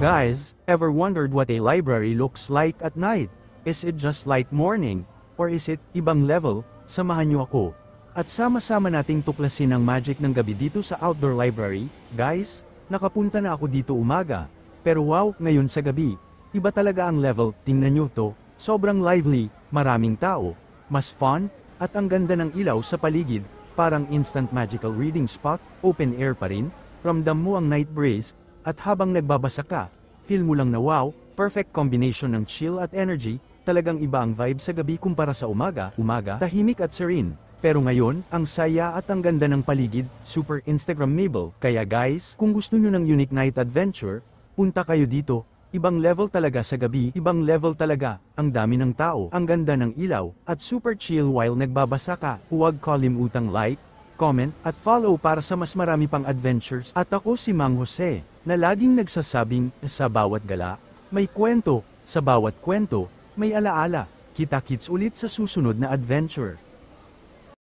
Guys, ever wondered what a library looks like at night? Is it just like morning? Or is it ibang level? Samahan niyo ako. At sama-sama nating tuklasin ang magic ng gabi dito sa outdoor library. Guys, nakapunta na ako dito umaga. Pero wow, ngayon sa gabi, iba talaga ang level. Tingnan niyo to, sobrang lively, maraming tao, mas fun, at ang ganda ng ilaw sa paligid, parang instant magical reading spot, open air pa rin, ramdam mo ang night breeze, at habang nagbabasa ka, feel mo lang na wow, perfect combination ng chill at energy, talagang iba ang vibe sa gabi kumpara sa umaga, tahimik at serene. Pero ngayon, ang saya at ang ganda ng paligid, super Instagrammable. Kaya guys, kung gusto nyo ng unique night adventure, punta kayo dito. Ibang level talaga sa gabi, ibang level talaga, ang dami ng tao, ang ganda ng ilaw, at super chill while nagbabasa ka. Huwag kalimutang like, comment, at follow para sa mas marami pang adventures. At ako si Mang Jose, na laging nagsasabing, sa bawat gala, may kwento, sa bawat kwento, may alaala. Kita-kits ulit sa susunod na adventure.